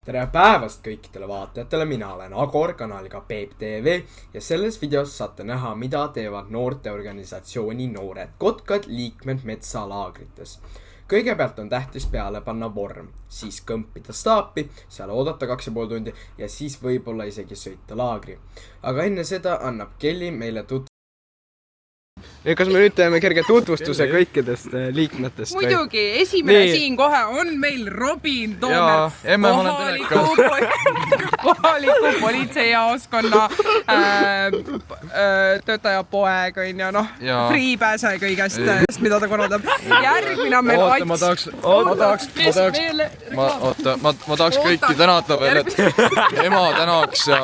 Tere päevast kõikidele vaatajatele, mina olen Agor kanaliga Peep TV ja selles videos saate näha, mida teevad noorteorganisatsiooni Noored Kotkad liikmed metsalaagrites. Kõigepealt on tähtis peale panna vorm, siis kõmpida staapi, seal oodata 2,5 tundi ja siis võib-olla isegi sõita laagri. Aga enne seda annab Kelly meile kas me nüüd teeme kerge tutvustuse kõikidest liikmetest? Muidugi, esimene siin kohe on meil Robin Toomer, kohaliku politseijaoskonna töötaja poeg, on ju, friipääse kõigest, mida ta korraldab. Järgmine on meil Ats. Ma tahaks kõiki tänada veel, et ema tänaks ja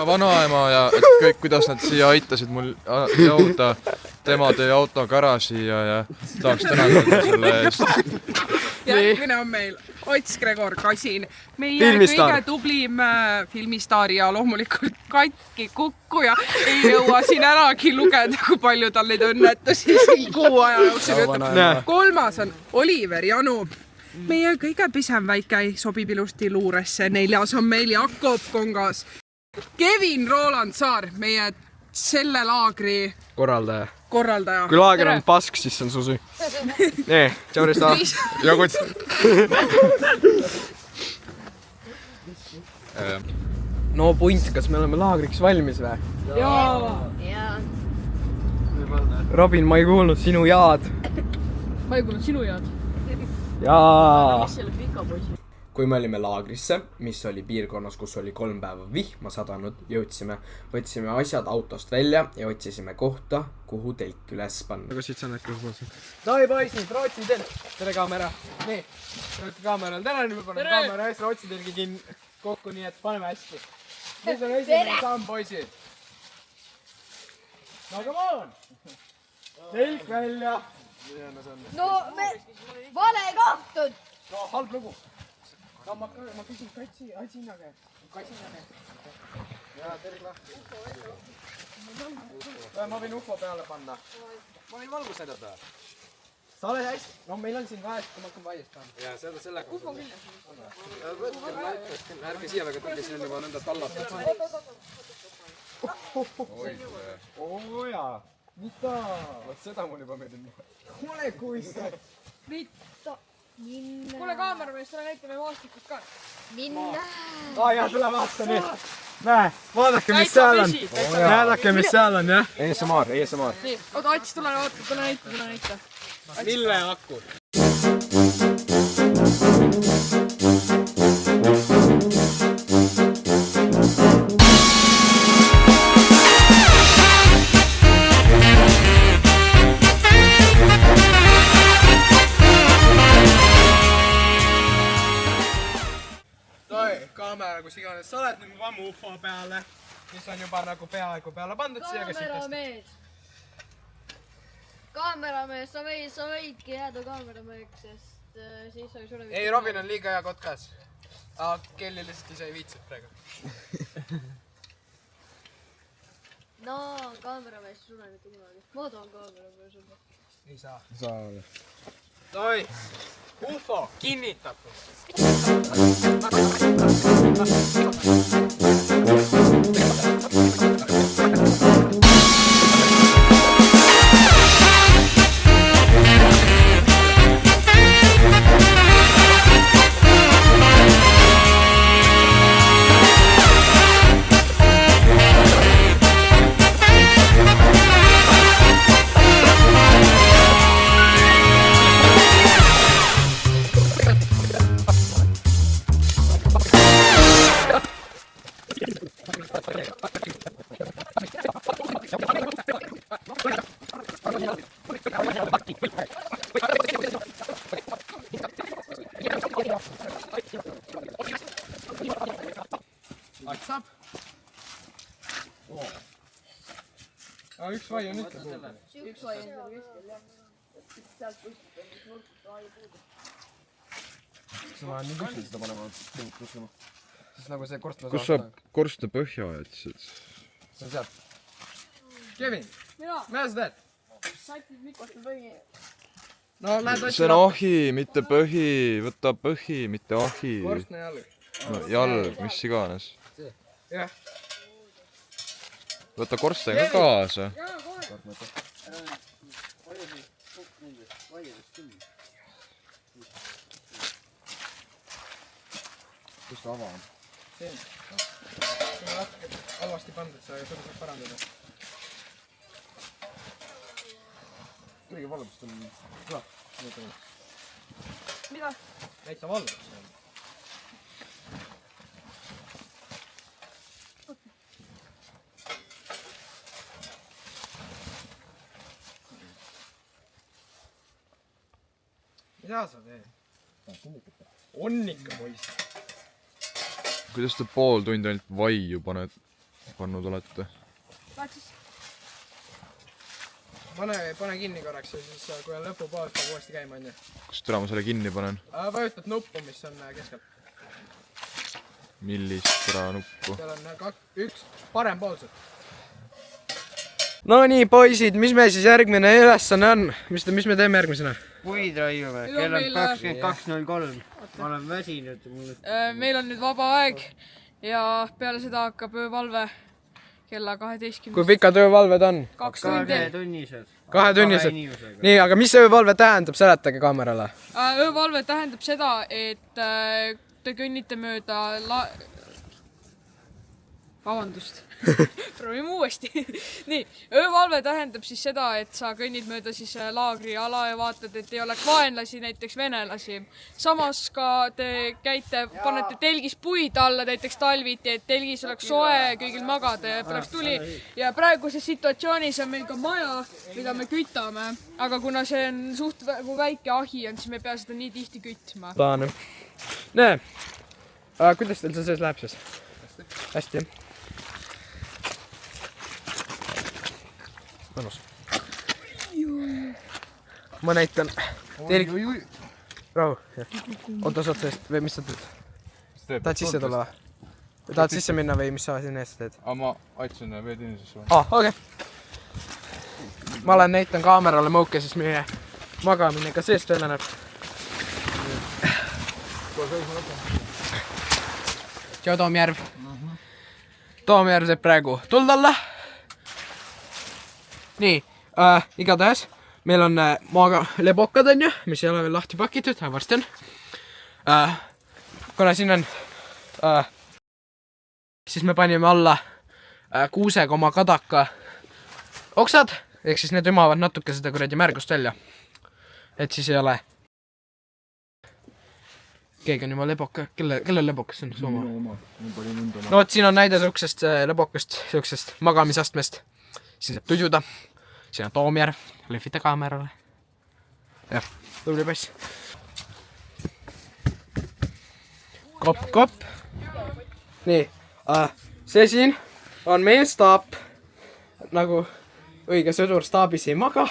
vanaema ja et kõik, kuidas nad siia aitasid mul jõuda. Tema tõi auto garaaži ja tahaks tänada selle eest. Järgmine on meil Ots Gregor Kasin, meie kõige tublim filmistaar ja loomulikult katki kukkuja. Ei jõua siin äragi lugeda, kui palju tal neid õnnetusi siin kuu aja jooksul. Kolmas on Oliver Janu, meie kõige pisem väike sobib ilusti luuresse. Neljas on meil Jakob Kongas, Kevin Roland Saar, meie selle laagri korraldaja. Kui laager on pask, siis see on su süü. Tšau Rista. Jogud. No punt, kas me oleme laagriks valmis või? Jaa. Robin, ma ei kuulnud sinu jaad. Ma ei kuulnud sinu jaad. Jaa. Mis selle pika poisi? Kui me olime laagrisse, mis oli piirkonnas, kus oli 3 päeva vihma sadanud, võtsime asjad autost välja ja otsisime kohta, kuhu telk üles panna. Aga siit sa näed kuhu poolse. Noi poisid, Rootsi telk. Tere kaamera. Nii, Rootsi kaameral. Täna nüüd me paneme kaamera ees Rootsi telgi kokku, nii et paneme hästi. Mis on esimene samm, poisid? No come on! Telk välja. No me vale kahtud! No halb lugu. No ma küsin Katsina käest. Jaa, terve lahti. Ma võin UFO peale panna. Ma võin valgus näidata. Sa oled hästi. No meil on siin kahest, kui ma hakkan vaiest panna. Jaa, sellega. UFO küll. Ärge siia väga tulge, siin on juba nõnda tallatud. Oo jaa. Mida? Võt seda mul juba meeldib. Ole kuista. Mida? Kuule kaamera meest, tule näitame maastikust ka. Minna! Jaa, tule vaata nüüd. Näe, vaadake mis seal on. Näedake mis seal on, jah? ASMR. Nii, oota, Ats, tule vaata, tule näita. Mille aku? Kaamera, kus iganes sa oled, nüüd me paneme UFO peale, mis on juba nagu peaaegu peale pandud siia. Kaameramees, sa võidki jääda kaamerameheks, sest siis oli sulle... Ei, Robin on liiga hea kotkas. Kelly lihtsalt ise ei viitsid praegu. No, kaameramees sulle mitte kunagi. Ma toon kaameramees juba. Ei saa. Toi, UFO kinnitatud. Saab? Üks vai on ikka puudu. Üks vai on seal keskel, jah. Sealt kuskilt on nurk vai puudu. Kas ma nii kuskil seda panema tutlema? Siis nagu see korstna kus sa korstna põhja jätsid? See on sealt. Kevin, mida sa teed? Sätid mikrost põhi. No, see on ahi, mitte põhi. Võta põhi, mitte ahi. Korstna jalg. no, jalg, mis iganes. jah. Võta korsten ka kaasa. Kus ta ava on? See on natuke halvasti pandud, sa seda saab parandada. Kõige valvust on... Mida? Näita valvust. Mida sa teed? On ikka poiss. Kuidas te pool tundi ainult vaiu pannud olete? Pane kinni korraks ja siis kui on lõpupool, peab uuesti käima, on ju. Kus täna ma selle kinni panen? Vajutad nuppu, mis on keskel. Millist täna nuppu? Seal on üks parempoolset. No nii, poisid, mis me siis järgmine ülesanne on? Mis me teeme järgmisena? Puid raiume, kell on 22.03. Ma olen väsinud. Meil on nüüd vaba aeg ja peale seda hakkab öövalve kella 12. Kui pikad öövalved on? 2 tundi. 2-tunnised. 2-tunnised. Nii, aga mis öövalve tähendab? Seletage kaamerale. Öövalve tähendab seda, et te kõnnite mööda Vabandust. Proovime uuesti. Nii, öövalve tähendab siis seda, et sa kõnnid mööda siis laagri ala ja vaatad, et ei oleks vaenlasi, näiteks venelasi. Samas ka te panete telgis puid alla, näiteks talviti, et telgis oleks soe, kõigil magada ja poleks tuli. Ja praeguses situatsioonis on meil ka maja, mida me kütame. Aga kuna see on suht väike ahi on, siis me ei pea seda nii tihti kütma. Taane. Näe, kuidas teil see sees läheb siis? Hästi. Mõnus. Ma näitan. Rahu. Oota seest või mis sa teed? Tahad sisse tulla või? Tahad sisse minna või mis sa siin ees teed? Ma aitasin veetinnisesse. Okei. Ma näitan kaamerale mõuke, siis meie magamine ka seest veeleneb. Tšau Toomjärv. Toomjärv teeb praegu tuld alla. Nii, igatahes meil on lebokad on ju, mis ei ole veel lahti pakitud, varsti on. Kuna siin on, siis me panime alla kuusekoma kadaka oksad, ehk siis need ümavad natuke seda kuradi märgust välja. Et siis ei ole. Keegi on juba leboka, kelle lebokas on? Sooma? No et siin on näide sihukesest lebokast, sihukesest magamisastmest. Siin saab tududa. Siin on Toomjärv. Lehvita kaamerale. Jah, tubli pass. Kopp. Nii, see siin on meie staap. Nagu õige sõdur staabis ei maga.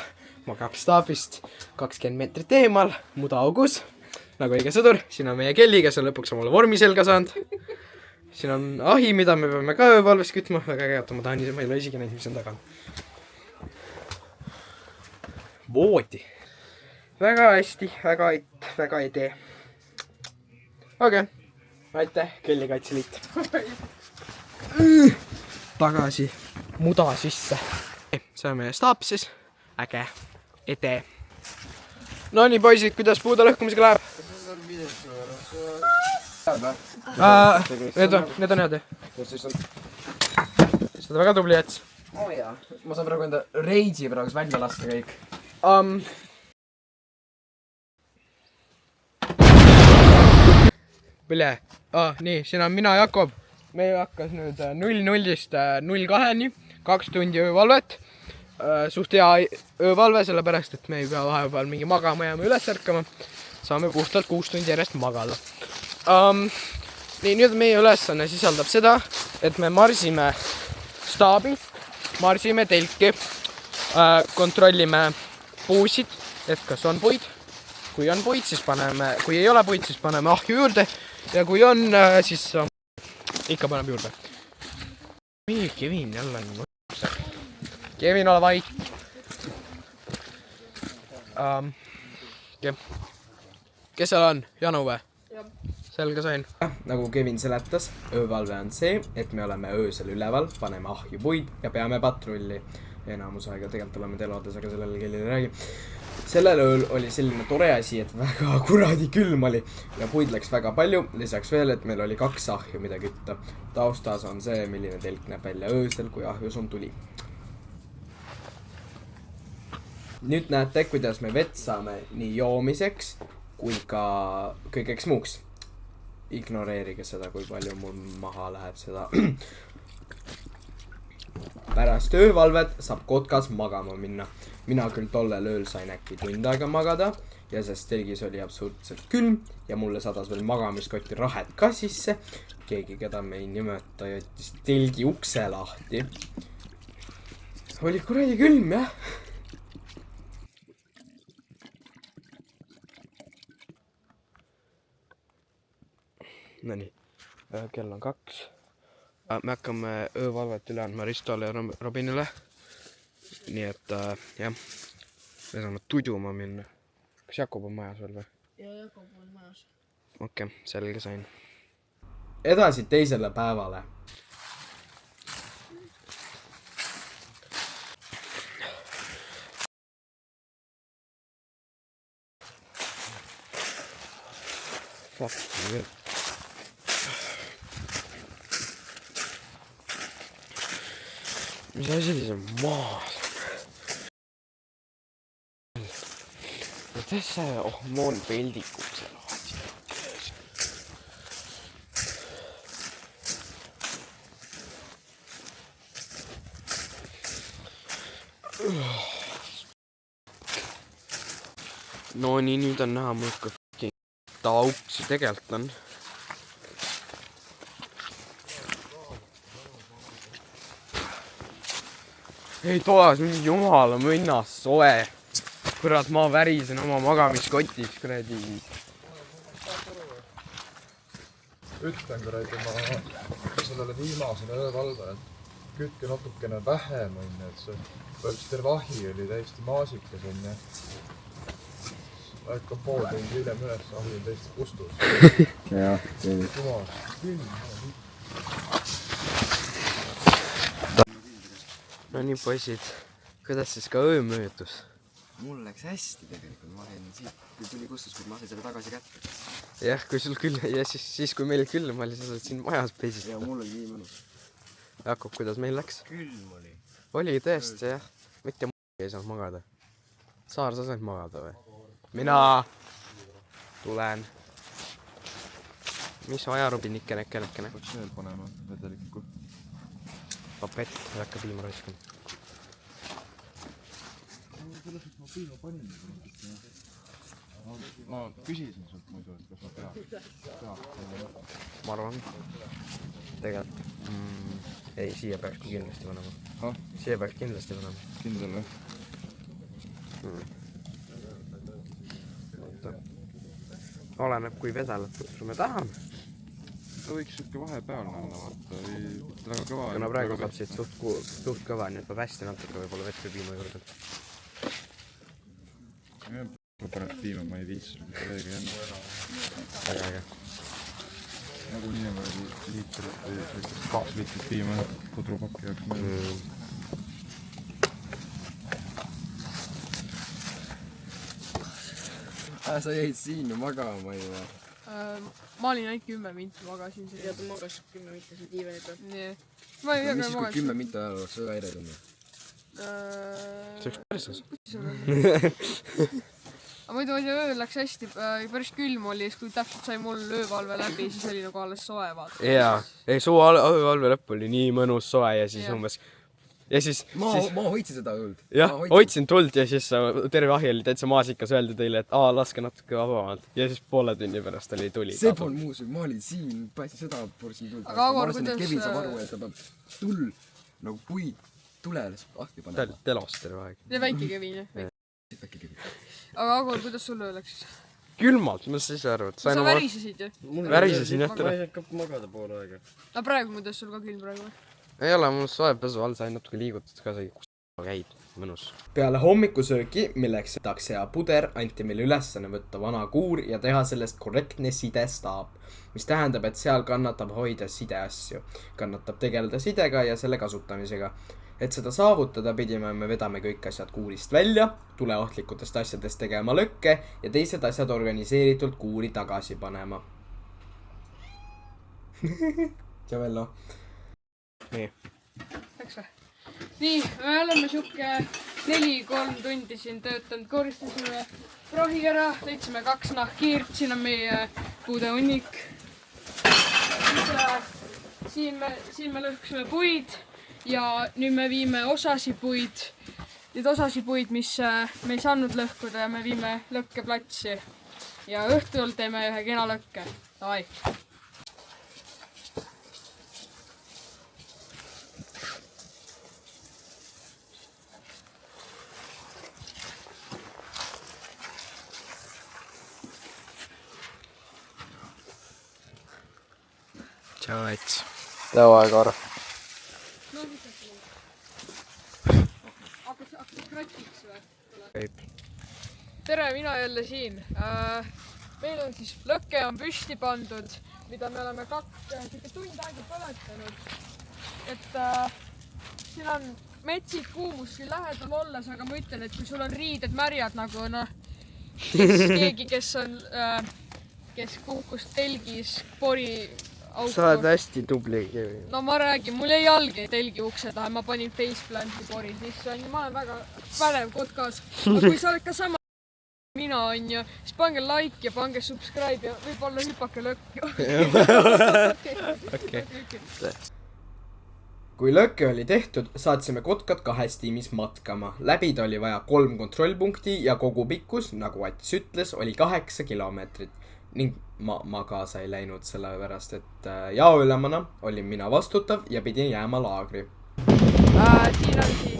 Magab staabist 20 meetrit eemal, mudaugus. Nagu õige sõdur. Siin on meie kelli, kes on lõpuks omale vormi selga saanud. Siin on ahi, mida me peame ka öövalves kütma. Väga käiota, ma ei ole isegi näinud, mis on taga. Voodi. Väga hästi, väga ei tee. Okei. Aitäh, Kellikaitseliit. Tagasi muda sisse. See on meie staap siis. Äge. Ede. No nii, poisid, kuidas puude lõhkumisega läheb? Need on head. Seda väga tubli jäts. Oh jaa, ma saan praegu enda reidsi praegu välja lasta kõik. Nii, siin on mina Jakob. Meil hakkas nüüd 0-0-st 0-2-ni, 2 tundi öövalvet. Suht hea öövalve, sellepärast, et me ei pea vahepeal mingi magama jääma üles ärkama. Saame puhtalt 6 tundi järjest magada. Nii, nüüd meie ülesanne sisaldab seda, et me marsime staabist, marsime telki, kontrollime puusid, et kas on puid. Kui on puid, siis paneme, kui ei ole puid, siis paneme ahju juurde ja kui on, siis ikka paneme juurde. Kevin jälle on mõtse. Kevin, ole vait. Kes seal on? Janu või? selge sain. Nagu Kevin seletas, öövalve on see, et me oleme öösel üleval, paneme ahju puid ja peame patrulli. Enamus aega tegelikult oleme telvades, aga sellele kellele ei räägi. Sellel ööl oli selline tore asi, et väga kuradi külm oli ja puid läks väga palju. Lisaks veel, et meil oli 2 ahju, mida kütta. Taustas on see, milline telk näeb välja öösel, kui ahjus on tuli. Nüüd näete, kuidas me vett saame nii joomiseks kui ka kõigeks muuks. Ignoreerige seda, kui palju mul maha läheb seda. Pärast öövalvet saab kotkas magama minna. Mina küll tollel ööl sain äkki tund aega magada ja sest telgis oli absurdselt külm ja mulle sadas veel magamiskotti rahet ka sisse. Keegi, keda me ei nimeta, jättis telgi ukse lahti. Oli kuradi külm, jah. Nonii, kell on 2. Me hakkame öövalvet üle andma Ristole ja Robinile. Nii et jah, me saame tuduma minna. Kas Jakob on majas veel või? Ja Jakob on majas. Okei, selge sain. Edasi teisele päevale. Fuck you. Mis asi see maas? Mitäs see ohmoon peldikuksel lahti? No nii, nüüd on näha mõõka tauksi tegelt on. Ei toas mingi jumala mõnnas soe. Kurat, ma värisen oma magamiskotis, kuradi. Ütlen kuradi ma sellele viimasele öövalve, et kütke natukene vähem on, et see põhjus terve ahi oli täiesti maasikas on ja äkka pool tundi hiljem üles, ahi on täiesti kustus. Jah, Jumas, külm. No nii poisid, kuidas siis ka öö möödus? Mul läks hästi tegelikult, ma sain siit, kui tuli kustus, kui ma sain selle tagasi kätte. Jah, kui sul küll, ja siis kui meil külm oli, sa saad siin majas Ja peisistada. mul oli nii mõnus. Jakob, kuidas meil läks? külm oli. Oli tõesti, jah. Mitte ei saanud magada. Saar, sa said magada või? Mina tulen. Mis vaja, Robin, ikkene? Peaks veel panema vedelikku. Papett, ei hakka piima raiskama. Ma küsisin sult muidu, et kas ma peaks. Ma arvan. Tegelikult. Ei, siia peaks kui kindlasti panema. Siia peaks kindlasti panema. Kindel või? Oleneb, kui vedelat me tahame. Ta võiks siuke vahepealne olla, vaata, ei väga kõva. Kuna praegu saab siit suht kõva, nii et peab hästi natuke võib-olla vett või piima juurde. Ma panen piima, ma ei viitsi kolleegi enne. Väga äge. Nagu nii on liitrit või 2 liitrit piima pudrupakki jaoks mõelda. Sa jäid siin magama juba. Ma olin ainult 10 minti magasin siin. Ja ta magas 10 minti siin diivani peal. Nii. Ma ei Mis siis, kui 10 minti ajal oleks väga eredamine? See oleks päris osa. Aga muidu ööl läks hästi, päris külm oli, siis kui täpselt sai mul öövalve läbi, siis oli nagu alles soe, vaata. Jaa, ei suu öövalve lõpp oli nii mõnus soe ja siis umbes. Ja siis... Ma hoidsin seda õld. Jah, hoidsin tuld ja siis terve ahi oli täitsa maasikas, öeldi teile, et laske natuke vabamalt. Ja siis poole tunni pärast oli tuli. See pol muus, ma olin siin, pääsin seda porsin tuld. Aga Agor, kuidas... Kevin saab aru, et ta peab tull, nagu puid tulele ahti panema. Ta oli telos terve aeg. Ja väike Kevin, jah? Väike Kevin. Aga Agor, kuidas sul öö läks siis? Külmalt, ma siis aru, et sa värisesid ju? Värisesin jah ma ei hakka magada pool aega. Aga praegu, kuidas sul ka külm praegu? Ei ole, mul soe pesu all sai natuke liigutud ka sai käid, mõnus. Peale hommikusööki, milleks takse ja puder, anti meile ülesanne võtta vana kuur ja teha sellest korrektne sidestaab, mis tähendab, et seal kannatab hoida sideasju. Kannatab tegeleda sidega ja selle kasutamisega. Et seda saavutada pidime me vedame kõik asjad kuurist välja, tuleohtlikutest asjadest tegema lõkke ja teised asjad organiseeritult kuuri tagasi panema. Tšavello. Nii. Läks või? Nii, me oleme siuke 4-3 tundi siin töötanud, koristasime prahi ära, leidsime 2 nahkhiirt, siin on meie puudehunnik. Siin me lõhkusime puid ja nüüd me viime osasi puid, mis me ei saanud lõhkuda ja me viime lõkkeplatsi. Ja õhtul teeme ühe kena lõkke. Davai! Tšau, Ets. Davai, Kar. Hakkas kratiks või? Käib. Tere, mina jälle siin. Meil on siis lõkke on püsti pandud, mida me oleme tund aega põletanud. Et siin on metsik kuumus küll lähedal olles, aga ma ütlen, et kui sul on riided märjad nagu keegi, kes kukkus telgis pori auku. Sa oled hästi tubli, Kevin. No ma räägin, mul jäi jalg telgi ukse taha, ma panin faceplanti pori sisse, ma olen väga pärev kotkas. Aga kui sa oled ka sama mina on ju, siis pange like ja pange subscribe ja võib-olla hüpake lõkki. Okei. Kui lõkke oli tehtud, saatsime kotkad 2 tiimis matkama. Läbida oli vaja 3 kontrollpunkti ja kogu pikkus, nagu Ats ütles, oli 8 kilomeetrit. Ning ma kaasa ei läinud sellepärast, et jaoülemana olin mina vastutav ja pidin jääma laagri. Siin on siis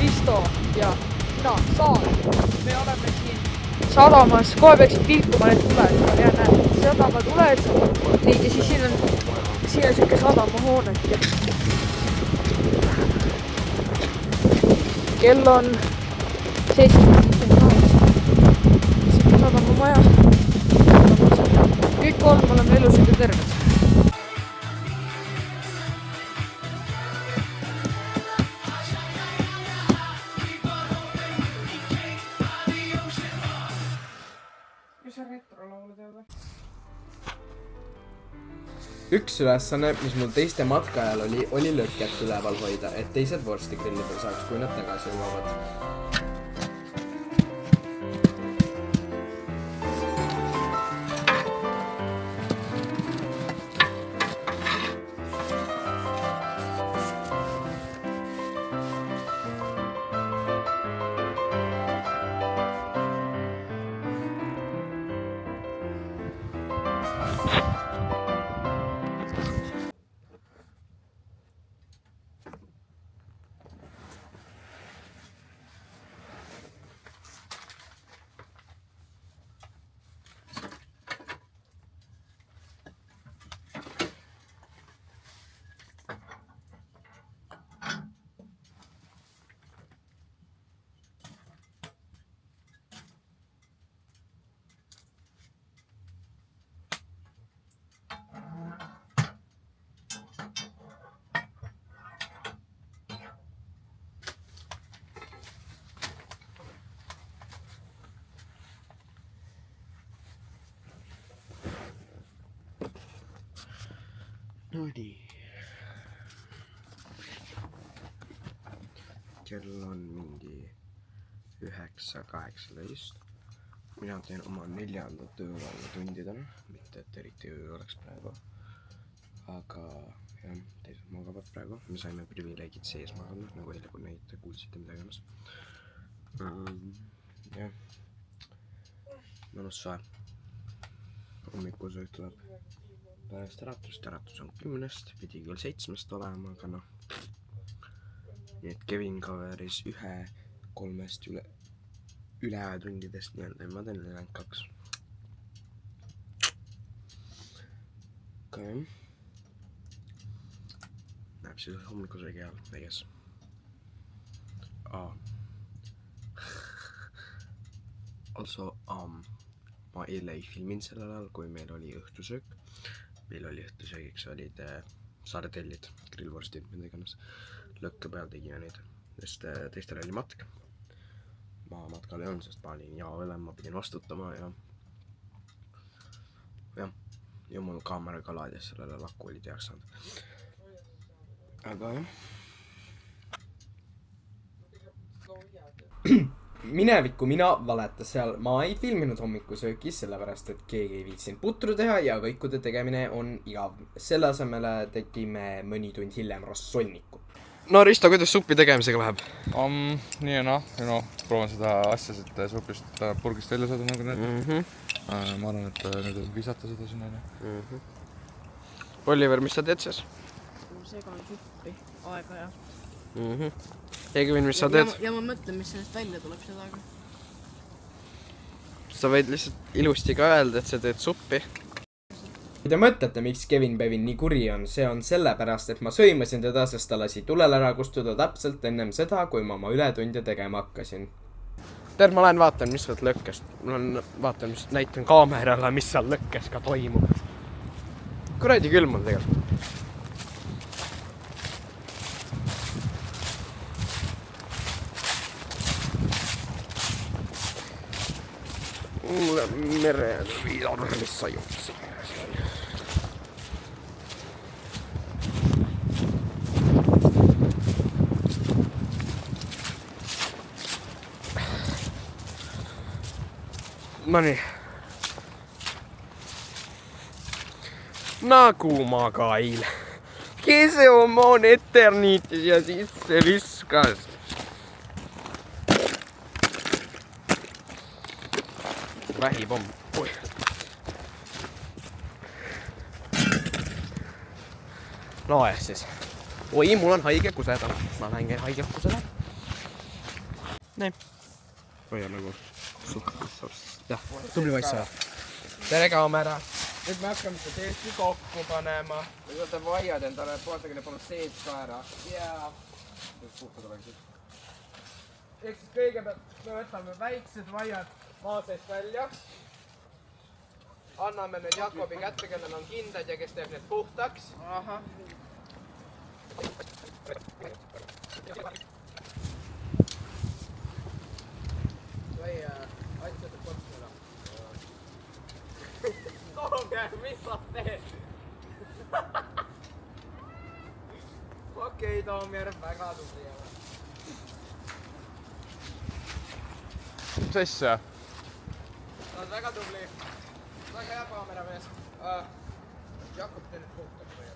Risto ja mina, Saar. Me oleme siin sadamas, kohe peaksid vilkuma need tuled, ja näed, sadama tuled. Nii, ja siis siin on siuke sadamahoone. Kell on 7:58. Sadamamaja. Kõik 3 oleme elusad ja terved. Üks ülesanne, mis mul teiste matka ajal oli lõket üleval hoida, et teised vorsti grillida saaks, kui nad tagasi jõuavad. No nii. Kell on mingi 9:18. Mina teen oma 4. tööpäeva tundidena, mitte et eriti öö oleks praegu. Aga jah, teised magavad praegu. Me saime privileegid sees magada, nagu eile, kui neid kuulsite midagi ennast. Jah. Mõnus soe. Hommikusöök tuleb pärast äratust. Äratus on 10, pidi küll 7 olema, aga noh. Nii et Kevin coveris 1 3 ületundidest nii-öelda ja ma teen ülejäänud 2. Aga jah. Näeb siis hommikusöögi ajal väiges. Also, ma eile ei filminud sellel ajal, kui meil oli õhtusöök. Meil oli õhtusöögiks olid sardellid, grillvorstid, mida iganes. Lõkke peal tegime neid, sest teistel oli matk. Ma matkal ei olnud, sest ma olin jaoülem, ma pidin vastutama ja mul kaamera ka laadis, sellele lakku oli teaks saanud. Aga jah. Minevikku mina valetas seal, ma ei filminud hommikusöökis, sellepärast et keegi ei viitsinud putru teha ja kõikude tegemine on igav. Selle asemele tegime mõni tund hiljem rosolnikku. No Risto, kuidas suppi tegemisega läheb? Nii ja proovin seda asja siit supist purgist välja saada nagu need. Ma arvan, et nüüd on visata seda sinna. Oliver, mis sa teed siis? Segan suppi aega ja. Egvin, mis sa teed? Ja ma mõtlen, mis sellest välja tuleb seda aega. Sa võid lihtsalt ilusti ka öelda, et sa teed suppi. Kui te mõtlete, miks Kevin Bevin nii kuri on, see on sellepärast, et ma sõimasin teda, sest ta lasi tulel ära kustuda täpselt ennem seda, kui ma oma ületunde tegema hakkasin. Tead, ma lähen vaatan, mis sealt lõkkes. Vaatan, mis näitan kaamerale, mis seal lõkkes ka toimub. Kuradi külm on tegelikult. Mulle merel viidar, mis sa juhtsid. Noniin. Nagu magail. Kese omon eterniitis ja sisse viskas. Vähipomm. Oi. No siis. Oi, mul on haige kuseda. Ma lähen käin haige kuseda. Nii. Hoia nagu suhkus. Jah, tubli vaissa. Tere kaamera. Nüüd me hakkame seda teesti kokku panema. Või võtta vaiad endale, pooltegele polnud sees ka ära. Jaa. Puhtad oleksid. Ehk siis kõigepealt me võtame väiksed vaiad maa seest välja. Anname need Jakobi kätte, kellel on kindad ja kes teeb need puhtaks. Aha. Või asjade portsmela. Toomjärg, mis sa teed? Okei, Toomjärg, väga tubli. Mis asja? Sa oled väga tubli. Väga hea kaameramees. Jakob tee nüüd puhtaks või?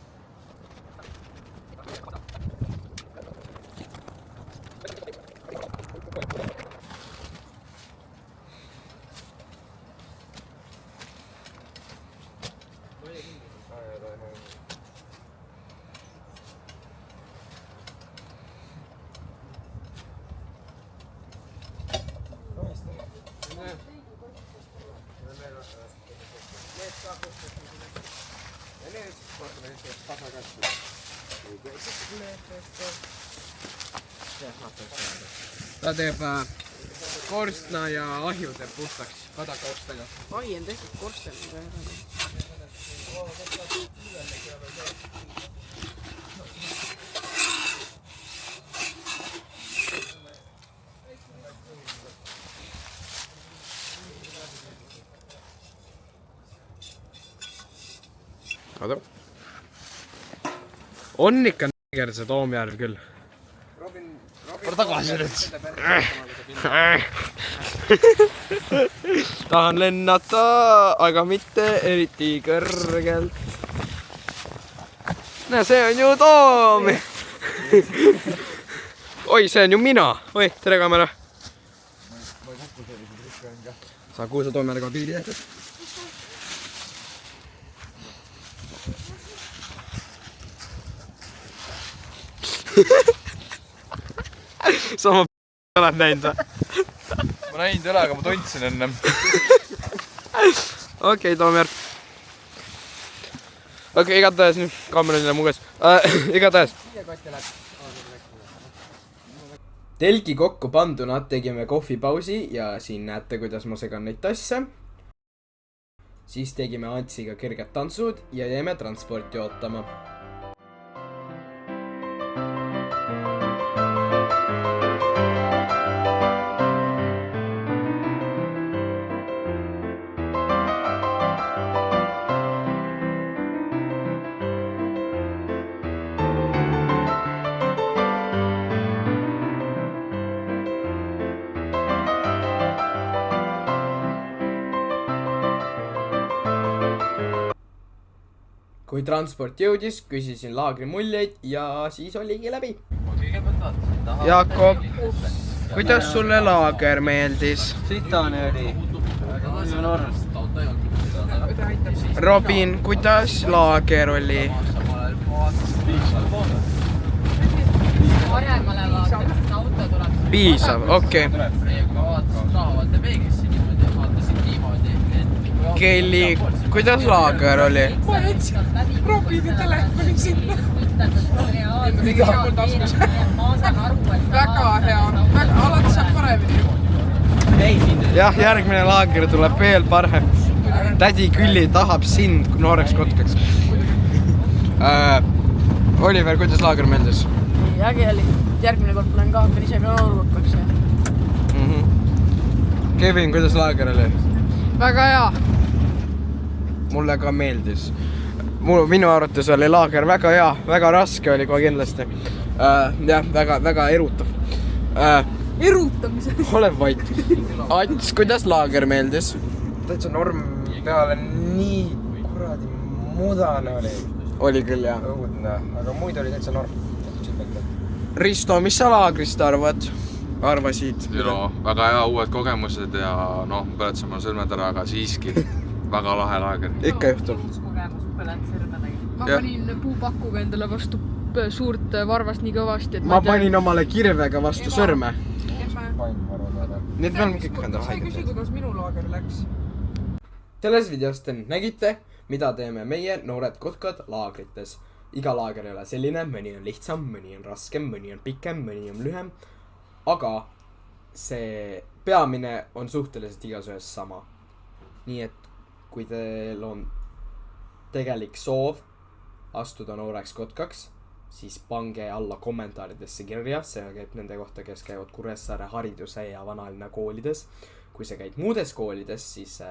Ta teeb korstna ja ahju teeb puhtaks kadakaustega. Ai on tehtud korsteniga. Oota. On ikka n**ger see Toomjärv küll. Pole tagasi nüüd. Tahan lennata, aga mitte eriti kõrgelt. Näe, see on ju Toom. Oi, see on ju mina. Oi, tere kaamera. Sa kuhu sa Toomjärga piiri jätad? Sa oma oled näinud või? Ma näinud ei ole, aga ma tundsin ennem. Okei, Toomjärv. Okei, igatahes nüüd kaamera on jälle mu käes. Igatahes. telgi kokku panduna tegime kohvipausi ja siin näete, kuidas ma segan neid tasse. Siis tegime Antsiga kerged tantsud ja jäime transporti ootama. Kui transport jõudis, küsisin laagri muljeid ja siis oligi läbi. Jakob, kuidas sulle laager meeldis? Sitane oli. Robin, kuidas laager oli? Paremale vaatasin, auto tuleb. Piisav, okei. Kelly, kuidas laager oli? Ma jätsin Robini telefoni sinna. Väga hea, alati saab paremini. Jah, järgmine laager tuleb veel parem. Tädi Külli tahab sind nooreks kotkaks. Oliver, kuidas laager meeldis? Äge oli. Järgmine kord tulen ka, hakkan ise ka noorkotkaks. Kevin, kuidas laager oli? Väga hea. Mulle ka meeldis. Minu arvates oli laager väga hea, väga raske oli kohe kindlasti. Jah, väga erutav. Erutamise. Ole vait. Ants, kuidas laager meeldis? Täitsa norm peale nii kuradi mudane oli. Oli küll, jah. Õudne, aga muid oli täitsa norm. Risto, mis sa laagrist arvasid? Joo, väga hea uued kogemused ja noh, põletasin oma sõlmed ära, aga siiski väga lahe laager. Ikka juhtub. Ma panin puupakuga endale vastu suurt varvast nii kõvasti, et ma panin omale kirvega vastu sõrme. Nii et me oleme kõik endale Sai küsida, kas minu laager läks. Selles videos te nägite, mida teeme meie noored kotkad laagrites. Iga laager ei ole selline, mõni on lihtsam, mõni on raskem, mõni on pikem, mõni on lühem. Aga see peamine on suhteliselt igas ühes sama. Nii et kui teil on tegelik soov astuda nooreks kotkaks, siis pange alla kommentaaridesse kirja, see käib nende kohta, kes käivad Kuressaare hariduse ja Vanalinna koolides. Kui sa käid muudes koolides, siis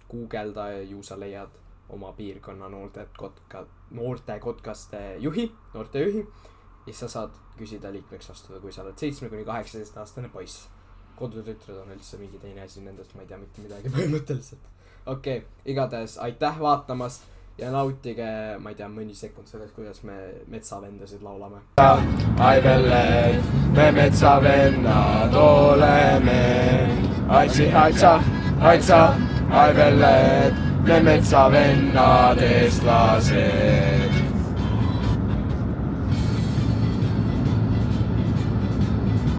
guugelda ja ju sa leiad oma piirkonna noorte kotkaste juhi, noortejuhi ja sa saad küsida liikmeks astuda, kui sa oled 7–18 aastane poiss. Kodutütred on üldse mingi teine asi nendest, ma ei tea mitte midagi põhimõtteliselt. Okei, igatahes aitäh vaatamast ja nautige, ma ei tea, mõni sekund sellest, kuidas me metsavendasid laulame. Aivelled, me metsavennad oleme. Aitsi, aitsa, aitsa, aivelled, me metsavennad eestlased.